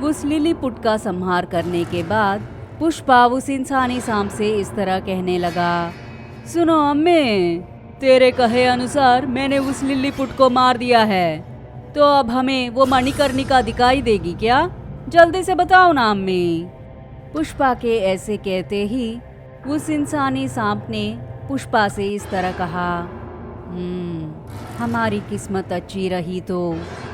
उस लिलीपुट का संहार करने के बाद पुष्पा उस इंसानी सांप से इस तरह कहने लगा, सुनो अम्मी, तेरे कहे अनुसार मैंने उस लिलीपुट को मार दिया है, तो अब हमें वो मणिकर्णिका दिखाई देगी क्या? जल्दी से बताओ ना अम्मी। पुष्पा के ऐसे कहते ही उस इंसानी सांप ने पुष्पा से इस तरह कहा, हमारी किस्मत अच्छी रही तो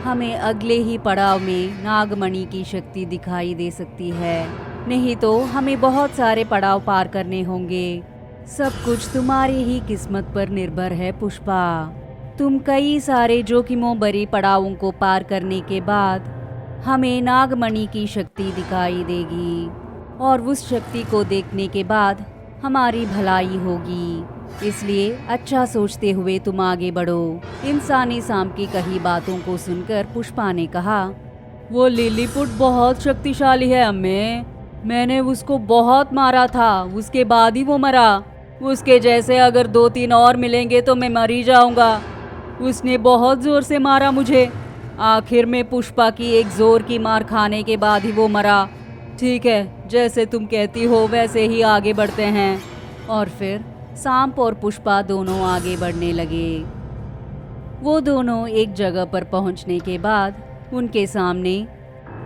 हमें अगले ही पड़ाव में नागमणि की शक्ति दिखाई दे सकती है, नहीं तो हमें बहुत सारे पड़ाव पार करने होंगे। सब कुछ तुम्हारी ही किस्मत पर निर्भर है पुष्पा। तुम कई सारे जोखिमों भरे पड़ावों को पार करने के बाद हमें नागमणि की शक्ति दिखाई देगी और उस शक्ति को देखने के बाद हमारी भलाई होगी। इसलिए अच्छा सोचते हुए तुम आगे बढ़ो। इंसानी सांप की कही बातों को सुनकर पुष्पा ने कहा, वो लिलीपुट बहुत शक्तिशाली है अम्मे, मैंने उसको बहुत मारा था, उसके बाद ही वो मरा। उसके जैसे अगर 2-3 और मिलेंगे तो मैं मर ही जाऊंगा। उसने बहुत जोर से मारा मुझे। आखिर में पुष्पा की एक जोर की मार खाने के बाद ही वो मरा। ठीक है, जैसे तुम कहती हो वैसे ही आगे बढ़ते हैं। और फिर सांप और पुष्पा दोनों आगे बढ़ने लगे। वो दोनों एक जगह पर पहुंचने के बाद उनके सामने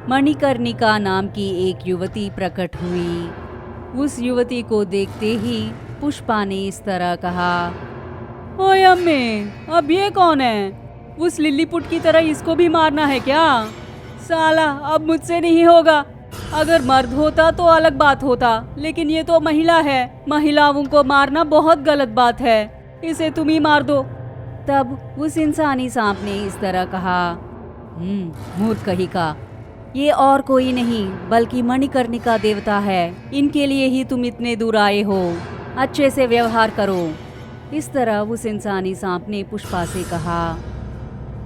मणिकर्णिका नाम की एक युवती प्रकट हुई। उस युवती को देखते ही पुष्पा ने इस तरह कहा, ओए अम्मी, अब ये कौन है? उस लिलीपुट की तरह इसको भी मारना है क्या? साला, अब मुझसे नहीं होगा। अगर मर्द होता तो अलग बात होता, लेकिन ये तो महिला है। महिलाओं को मारना बहुत गलत बात है, इसे तुम ही मार दो। तब उस इंसानी सांप ने इस तरह कहा, मूर्ख कहीं का, ये और कोई नहीं बल्कि मणिकर्णिका देवता है। इनके लिए ही तुम इतने दूर आए हो, अच्छे से व्यवहार करो। इस तरह उस इंसानी सांप ने पुष्पा से कहा।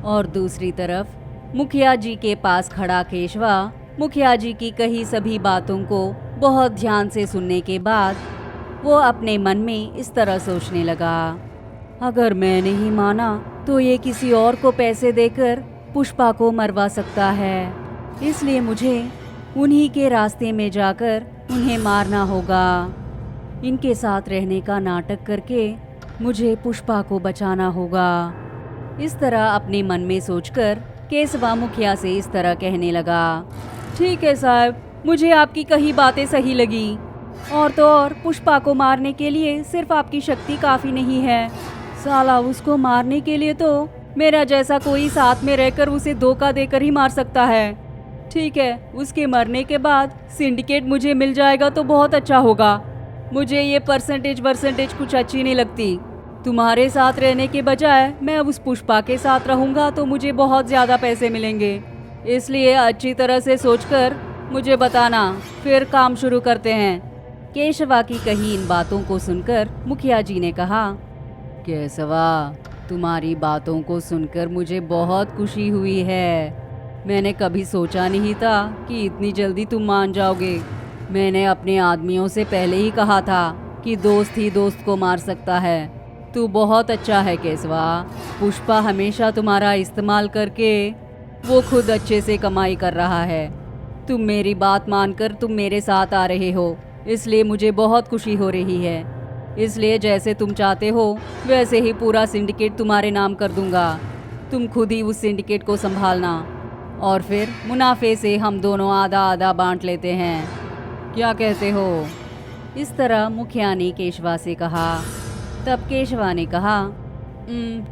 और दूसरी तरफ मुखिया जी के पास खड़ा केशवा मुखिया जी की कही सभी बातों को बहुत ध्यान से सुनने के बाद वो अपने मन में इस तरह सोचने लगा, अगर मैं नहीं माना तो ये किसी और को पैसे देकर पुष्पा को मरवा सकता है। इसलिए मुझे उन्हीं के रास्ते में जाकर उन्हें मारना होगा। इनके साथ रहने का नाटक करके मुझे पुष्पा को बचाना होगा। इस तरह अपने मन में सोचकर केशवा मुखिया से इस तरह कहने लगा, ठीक है साहब, मुझे आपकी कही बातें सही लगी। और तो और पुष्पा को मारने के लिए सिर्फ आपकी शक्ति काफ़ी नहीं है। साला, उसको मारने के लिए तो मेरा जैसा कोई साथ में रहकर उसे धोखा देकर ही मार सकता है। ठीक है, उसके मरने के बाद सिंडिकेट मुझे मिल जाएगा तो बहुत अच्छा होगा। मुझे ये परसेंटेज कुछ अच्छी नहीं लगती। तुम्हारे साथ रहने के बजाय मैं उस पुष्पा के साथ रहूँगा तो मुझे बहुत ज़्यादा पैसे मिलेंगे। इसलिए अच्छी तरह से सोचकर मुझे बताना, फिर काम शुरू करते हैं। केशवा की कही इन बातों को सुनकर मुखिया जी ने कहा, केशवा, तुम्हारी बातों को सुनकर मुझे बहुत खुशी हुई है। मैंने कभी सोचा नहीं था कि इतनी जल्दी तुम मान जाओगे। मैंने अपने आदमियों से पहले ही कहा था कि दोस्त ही दोस्त को मार सकता है। तू बहुत अच्छा है केशवा। पुष्पा हमेशा तुम्हारा इस्तेमाल करके वो खुद अच्छे से कमाई कर रहा है। तुम मेरी बात मानकर तुम मेरे साथ आ रहे हो, इसलिए मुझे बहुत खुशी हो रही है। इसलिए जैसे तुम चाहते हो वैसे ही पूरा सिंडिकेट तुम्हारे नाम कर दूंगा। तुम खुद ही उस सिंडिकेट को संभालना और फिर मुनाफे से हम दोनों आधा आधा बांट लेते हैं। क्या कहते हो? इस तरह मुखिया ने केशवा से कहा। तब केशवा ने कहा,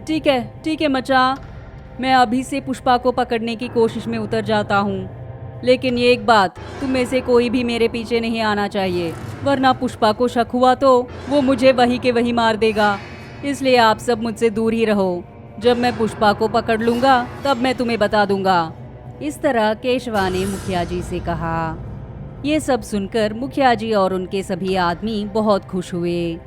ठीक है मचा, मैं अभी से पुष्पा को पकड़ने की कोशिश में उतर जाता हूँ। लेकिन ये एक बात, तुम में से कोई भी मेरे पीछे नहीं आना चाहिए, वरना पुष्पा को शक हुआ तो वो मुझे वही के वही मार देगा। इसलिए आप सब मुझसे दूर ही रहो। जब मैं पुष्पा को पकड़ लूँगा तब मैं तुम्हें बता दूंगा। इस तरह केशवा ने मुखिया जी से कहा। ये सब सुनकर मुखिया जी और उनके सभी आदमी बहुत खुश हुए।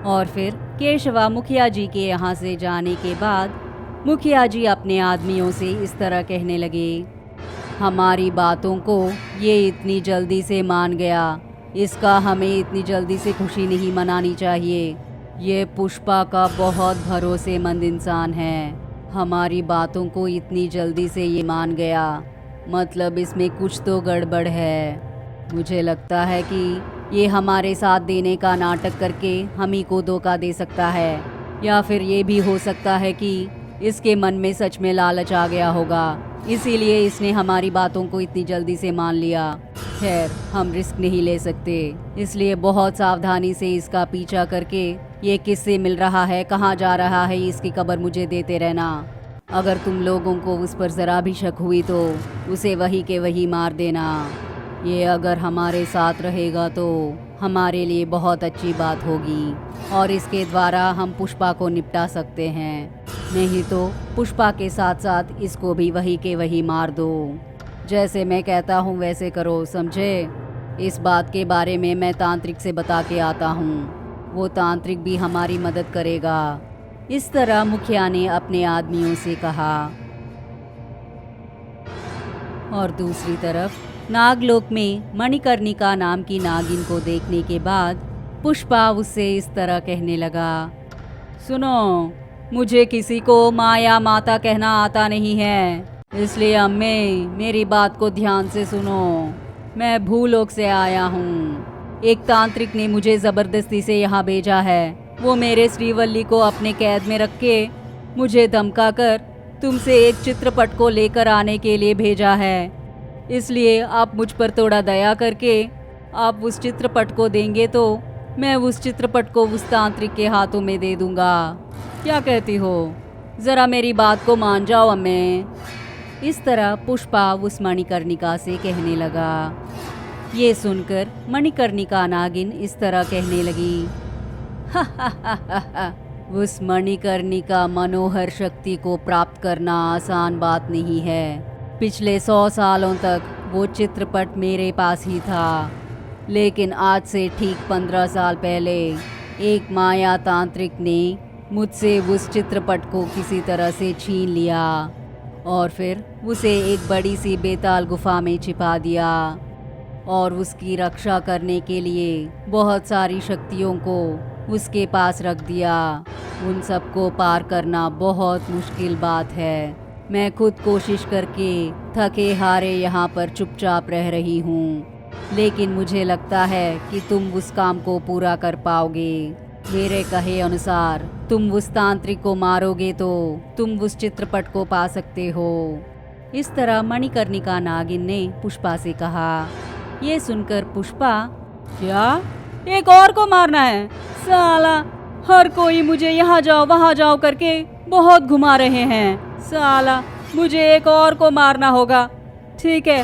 और फिर केशवा मुखिया जी के यहाँ से जाने के बाद मुखिया जी अपने आदमियों से इस तरह कहने लगे, हमारी बातों को ये इतनी जल्दी से मान गया, इसका हमें इतनी जल्दी से खुशी नहीं मनानी चाहिए। ये पुष्पा का बहुत भरोसेमंद इंसान है, हमारी बातों को इतनी जल्दी से ये मान गया, मतलब इसमें कुछ तो गड़बड़ है। मुझे लगता है कि ये हमारे साथ देने का नाटक करके हम ही को धोखा दे सकता है, या फिर ये भी हो सकता है कि इसके मन में सच में लालच आ गया होगा, इसीलिए इसने हमारी बातों को इतनी जल्दी से मान लिया। खैर, हम रिस्क नहीं ले सकते, इसलिए बहुत सावधानी से इसका पीछा करके ये किससे मिल रहा है, कहाँ जा रहा है, इसकी खबर मुझे देते रहना। अगर तुम लोगों को उस पर ज़रा भी शक हुई तो उसे वही के वही मार देना। ये अगर हमारे साथ रहेगा तो हमारे लिए बहुत अच्छी बात होगी और इसके द्वारा हम पुष्पा को निपटा सकते हैं। नहीं तो पुष्पा के साथ साथ इसको भी वही के वही मार दो। जैसे मैं कहता हूँ वैसे करो, समझे? इस बात के बारे में मैं तांत्रिक से बता के आता हूँ, वो तांत्रिक भी हमारी मदद करेगा। इस तरह मुखिया ने अपने आदमियों से कहा। और दूसरी तरफ नागलोक में मणिकर्णिका नाम की नागिन को देखने के बाद पुष्पा उससे इस तरह कहने लगा, सुनो, मुझे किसी को माँ या माता कहना आता नहीं है, इसलिए अम्मे मेरी बात को ध्यान से सुनो। मैं भूलोक से आया हूँ। एक तांत्रिक ने मुझे ज़बरदस्ती से यहाँ भेजा है। वो मेरे श्रीवल्ली को अपने कैद में रख के मुझे धमका कर तुमसे एक चित्रपट को लेकर आने के लिए भेजा है। इसलिए आप मुझ पर थोड़ा दया करके आप उस चित्रपट को देंगे तो मैं उस चित्रपट को उस तांत्रिक के हाथों में दे दूंगा। क्या कहती हो? ज़रा मेरी बात को मान जाओ अम्मे। इस तरह पुष्पा उस मणिकर्णिका से कहने लगा। ये सुनकर मणिकर्णिका नागिन इस तरह कहने लगी, हा हा हा हा हा, उस मणिकर्णिका मनोहर शक्ति को प्राप्त करना आसान बात नहीं है। पिछले 100 सालों तक वो चित्रपट मेरे पास ही था, लेकिन आज से ठीक 15 साल पहले एक माया तांत्रिक ने मुझसे उस चित्रपट को किसी तरह से छीन लिया और फिर उसे एक बड़ी सी बेताल गुफा में छिपा दिया और उसकी रक्षा करने के लिए बहुत सारी शक्तियों को उसके पास रख दिया। उन सबको पार करना बहुत मुश्किल बात है। मैं खुद कोशिश करके थके हारे यहाँ पर चुपचाप रह रही हूँ, लेकिन मुझे लगता है कि तुम उस काम को पूरा कर पाओगे। मेरे कहे अनुसार तुम उस तांत्रिक को मारोगे तो तुम उस चित्रपट को पा सकते हो। इस तरह मणिकर्णिका नागिन ने पुष्पा से कहा। ये सुनकर पुष्पा, क्या एक और को मारना है? साला, हर कोई मुझे यहाँ जाओ वहाँ जाओ करके बहुत घुमा रहे हैं। साला, मुझे एक और को मारना होगा। ठीक है,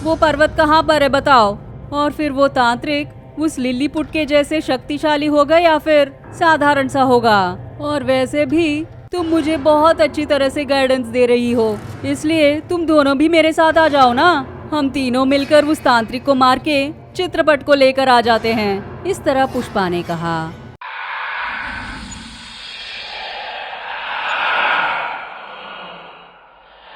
वो पर्वत कहाँ पर है बताओ। और फिर वो तांत्रिक उस लिलीपुट के जैसे शक्तिशाली होगा या फिर साधारण सा होगा? और वैसे भी तुम मुझे बहुत अच्छी तरह से गाइडेंस दे रही हो, इसलिए तुम दोनों भी मेरे साथ आ जाओ ना। हम तीनों मिलकर उस तांत्रिक को मार के चित्रपट को लेकर आ जाते हैं। इस तरह पुष्पा ने कहा।